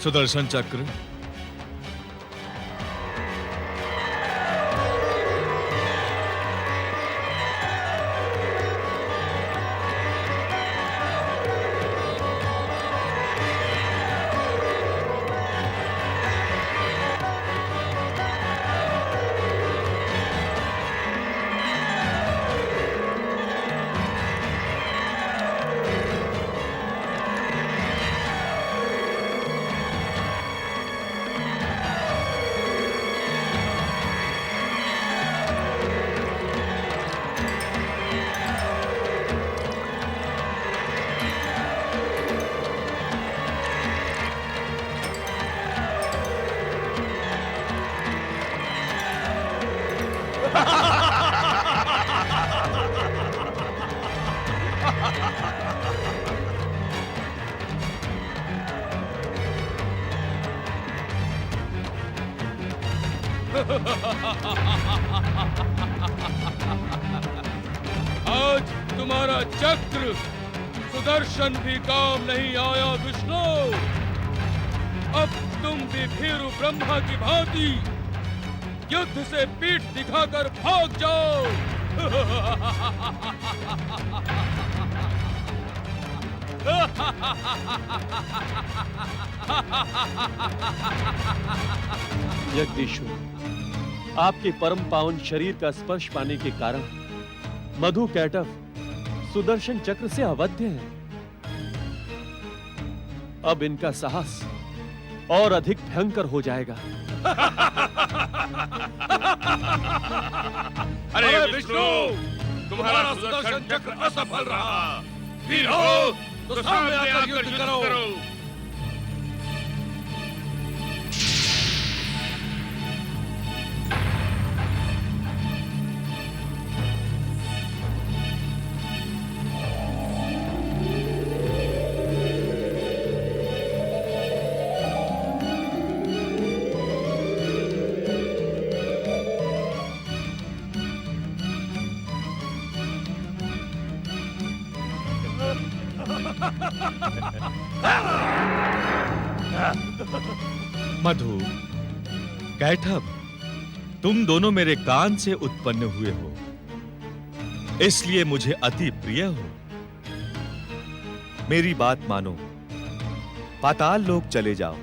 सुदर्शन चक्र, आज तुम्हारा चक्र सुदर्शन भी काम नहीं आया विष्णु। अब तुम भी भीरु ब्रह्मा की भांति युद्ध से पीठ दिखाकर भाग जाओ। जगदीश्वर, आपके परम पावन शरीर का स्पर्श पाने के कारण मधु कैटव सुदर्शन चक्र से अवध्य है। अब इनका साहस और अधिक भयंकर हो जाएगा। अरे विष्णु, तुम्हारा सुदर्शन चक्र असफल रहा। वीर हो तो सामने आकर युद्ध करो। मधु, कैटभ, तुम दोनों मेरे कान से उत्पन्न हुए हो, इसलिए मुझे अति प्रिय हो। मेरी बात मानो, पाताल लोक चले जाओ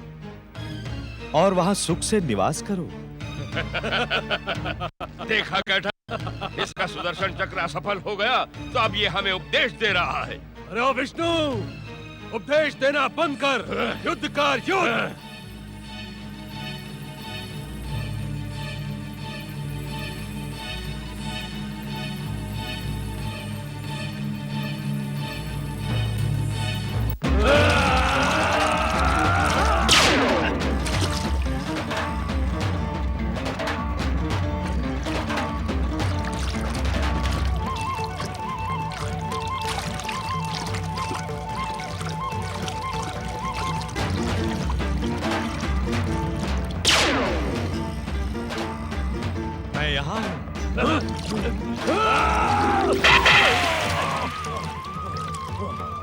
और वहां सुख से निवास करो। देखा कैटभ, इसका सुदर्शन चक्र असफल हो गया तो अब ये हमें उपदेश दे रहा है। अरे विष्णु, उपदेश देना बंद कर, युद्ध कर, युद्ध।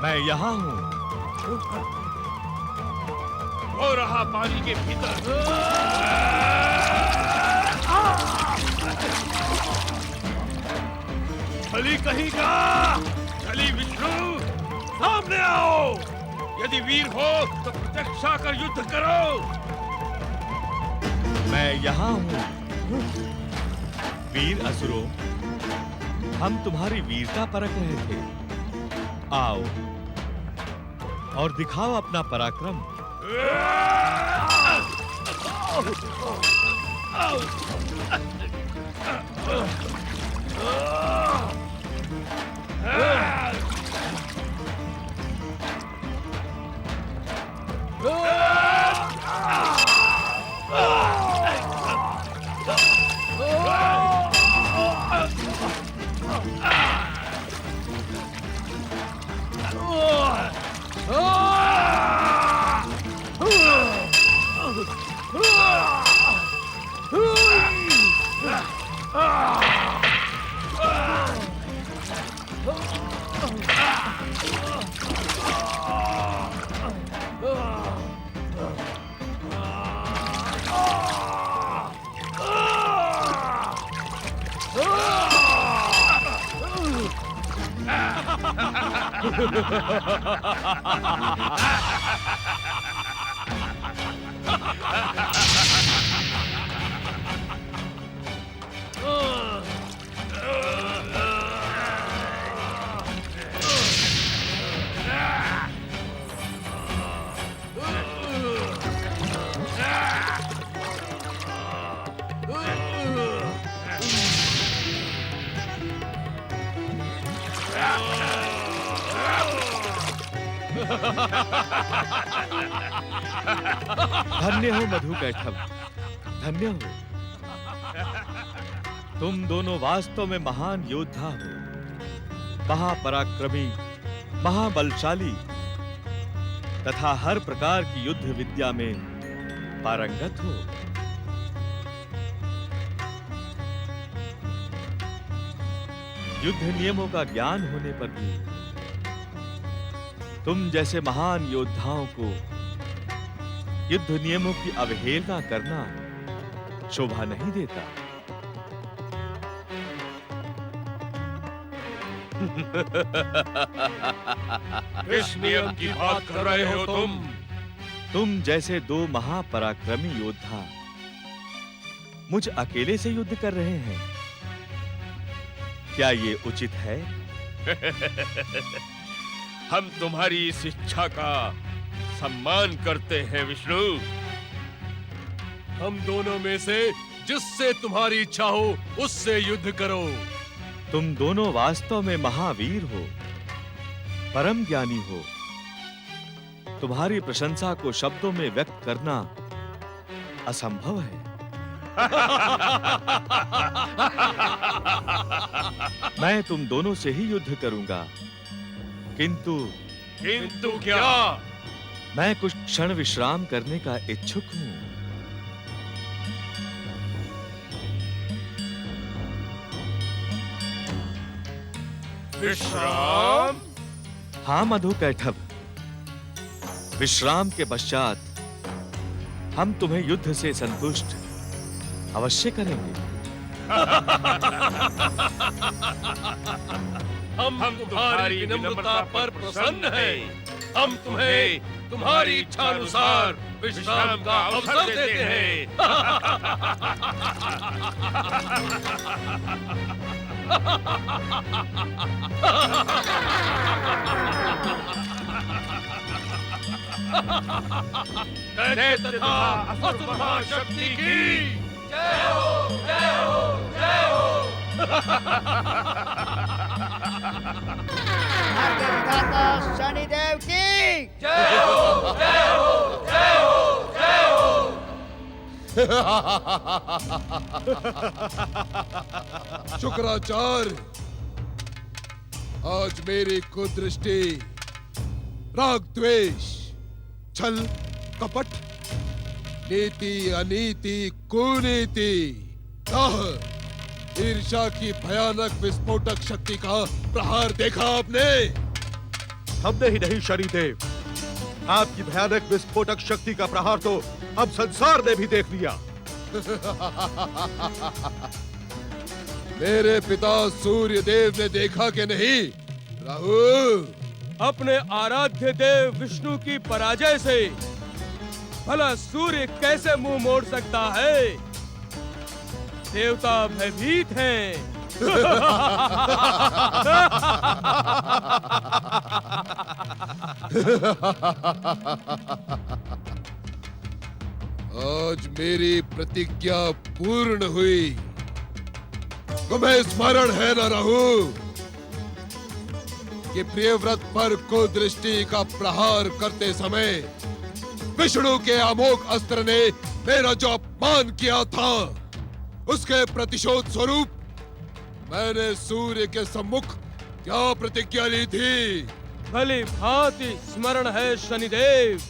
मैं यहाँ हूँ। हो रहा पानी के भीतर। छली कहीं का? छली विष्णु, सामने आओ। यदि वीर हो तो प्रत्यक्ष आकर युद्ध करो। मैं यहाँ हूँ। वीर असुरों, हम तुम्हारी वीरता परख रहे थे। आओ और दिखाओ अपना पराक्रम। धन्य हो मधु कैटभ, धन्य हो। तुम दोनों वास्तव में महान योद्धा हो, महापराक्रमी, महाबलशाली तथा हर प्रकार की युद्ध विद्या में पारंगत हो। युद्ध नियमों का ज्ञान होने पर भी तुम जैसे महान योद्धाओं को युद्ध नियमों की अवहेलना करना शोभा नहीं देता। किस नियम की बात कर रहे हो तुम? तुम जैसे दो महापराक्रमी योद्धा मुझ अकेले से युद्ध कर रहे हैं, क्या ये उचित है? हम तुम्हारी इस इच्छा का सम्मान करते हैं विष्णु। हम दोनों में से जिससे तुम्हारी इच्छा हो उससे युद्ध करो। तुम दोनों वास्तव में महावीर हो, परम ज्ञानी हो। तुम्हारी प्रशंसा को शब्दों में व्यक्त करना असंभव है। मैं तुम दोनों से ही युद्ध करूंगा, किंतु क्या? मैं कुछ क्षण विश्राम करने का इच्छुक हूं। विश्राम? हाँ मधु कैटभ, विश्राम के पश्चात हम तुम्हें युद्ध से संतुष्ट अवश्य करेंगे। हम तुम्हारी विनम्रता पर प्रसन्न हैं। हम तुम्हें तुम्हारी इच्छा अनुसार विश्राम का अवसर देते हैं। दैत्य तथा असुर महाशक्ति की जय हो, जय हो, जय हो। विधाता शनिदेव की जय हो, जय हो, जय हो, जय हो। शुक्राचार्य, आज मेरी कुदृष्टि राग द्वेष, छल कपट, नीति अनीति कुनीति, ईर्ष्या की भयानक विस्फोटक शक्ति का प्रहार देखा आपने? हमने ही नहीं शनिदेव, आपकी भयानक विस्फोटक शक्ति का प्रहार तो अब संसार ने भी देख लिया। मेरे पिता सूर्य देव ने देखा कि नहीं? राहु, अपने आराध्य देव विष्णु की पराजय से भला सूर्य कैसे मुंह मोड़ सकता है? देवता भयभीत हैं। आज मेरी प्रतिज्ञा पूर्ण हुई। तुम्हें स्मरण है न राहु कि प्रियव्रत पर कुदृष्टि का प्रहार करते समय विष्णु के अमोघ अस्त्र ने मेरा जो अपमान किया था, उसके प्रतिशोध स्वरूप मैंने सूर्य के सम्मुख क्या प्रतिज्ञा ली थी? भली भांति स्मरण है शनिदेव।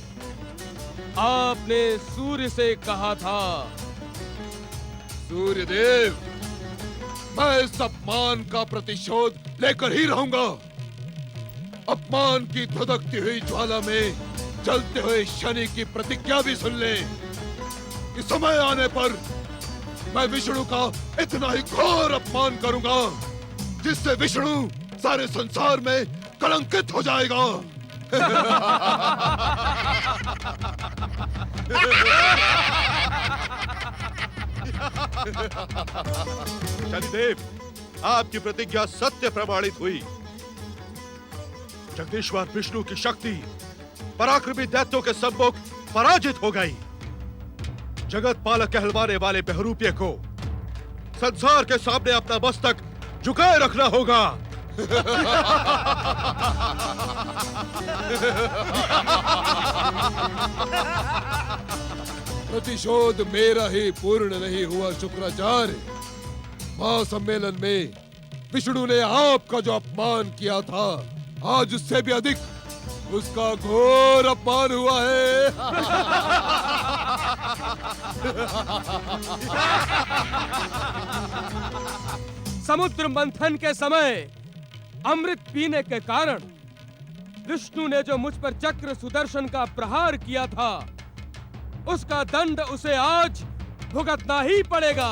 आपने सूर्य से कहा था, सूर्य देव, मैं इस अपमान का प्रतिशोध लेकर ही रहूंगा। अपमान की धधकती हुई ज्वाला में जलते हुए शनि की प्रतिज्ञा भी सुन ले कि समय आने पर मैं विष्णु का इतना ही घोर अपमान करूंगा जिससे विष्णु सारे संसार में कलंकित हो जाएगा। शनिदेव, आपकी प्रतिज्ञा सत्य प्रमाणित हुई। जगदीश्वर विष्णु की शक्ति पराक्रमी दैत्यों के सम्मुख पराजित हो गई। जगत पालक कहलवाने वाले बहरूपिये को संसार के सामने अपना मस्तक झुकाए रखना होगा। प्रतिशोध मेरा ही पूर्ण नहीं हुआ शुक्राचार्य। महासम्मेलन में विष्णु ने आपका जो अपमान किया था, आज उससे भी अधिक उसका घोर अपमान हुआ है। समुद्र मंथन के समय अमृत पीने के कारण विष्णु ने जो मुझ पर चक्र सुदर्शन का प्रहार किया था, उसका दंड उसे आज भुगतना ही पड़ेगा।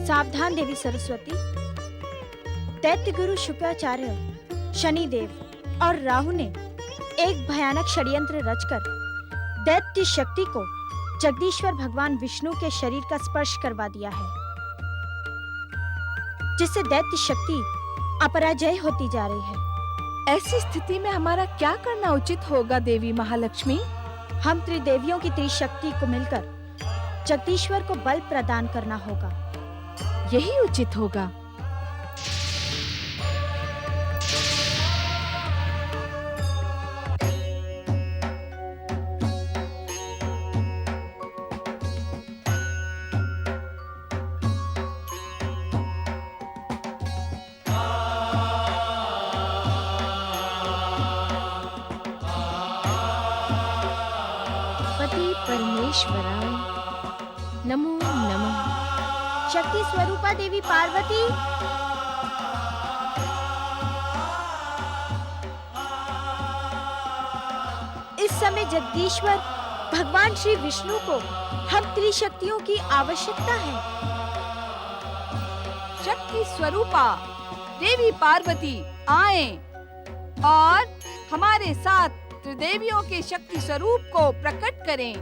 सावधान देवी सरस्वती। दैत्य गुरु शुक्राचार्य, शनिदेव और राहु ने एक भयानक षड्यंत्र रचकर दैत्य शक्ति को जगदीश्वर भगवान विष्णु के शरीर का स्पर्श करवा दिया है, जिससे दैत्य शक्ति अपराजय होती जा रही है। ऐसी स्थिति में हमारा क्या करना उचित होगा देवी महालक्ष्मी? हम त्रिदेवियों की त्रिशक्ति को मिलकर जगदीश्वर को बल प्रदान करना होगा। यही उचित होगा। परमेश्वराय नमो नमः। शक्ति स्वरूपा देवी पार्वती, इस समय जगदीश्वर भगवान श्री विष्णु को हम त्रिशक्तियों की आवश्यकता है। शक्ति स्वरूपा देवी पार्वती आए और हमारे साथ त्रिदेवियों के शक्ति स्वरूप को प्रकट करें।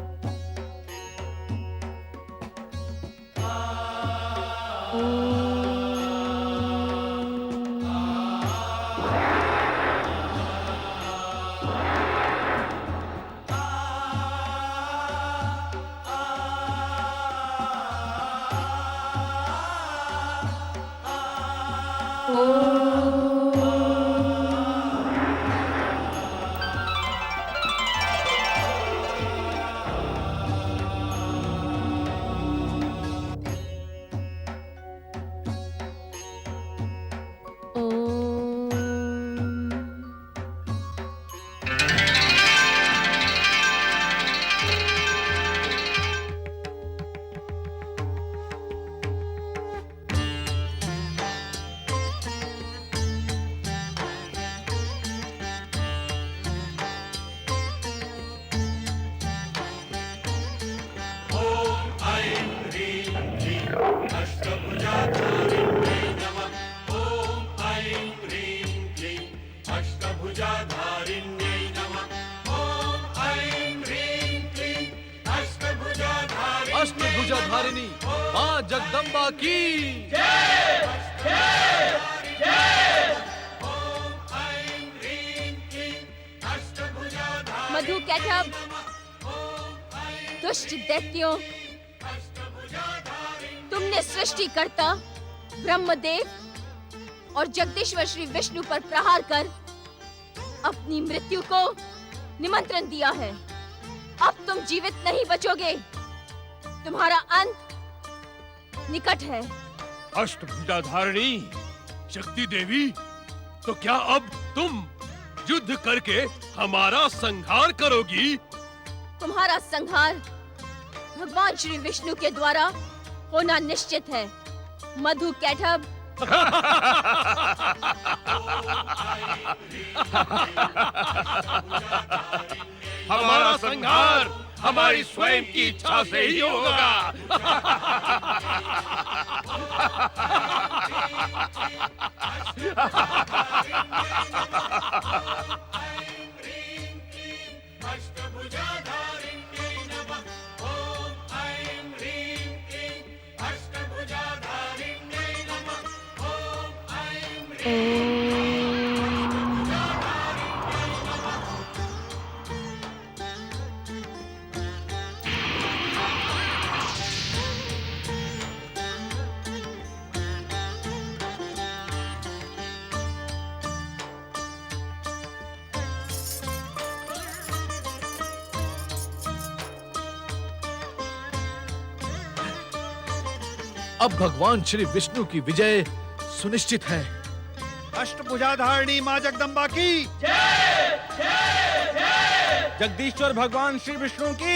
अष्टभुजाधारिणी मां जगदम्बा की मधु कैटब, दुष्ट दैत्यों, तुमने सृष्टिकर्ता ब्रह्मदेव और जगदीश्वर श्री विष्णु पर प्रहार कर अपनी मृत्यु को निमंत्रण दिया है। अब तुम जीवित नहीं बचोगे, तुम्हारा अंत निकट है। अष्टभुजाधारिणी शक्ति देवी, तो क्या अब तुम युद्ध करके हमारा संहार करोगी? तुम्हारा संहार भगवान श्री विष्णु के द्वारा होना निश्चित है, मधु कैटब। हमारा संहार हमारी स्वयं की इच्छा से ही होगा। अब भगवान श्री विष्णु की विजय सुनिश्चित है। अष्टभुजाधारिणी माँ जगदम्बा की जगदीश्वर भगवान श्री विष्णु की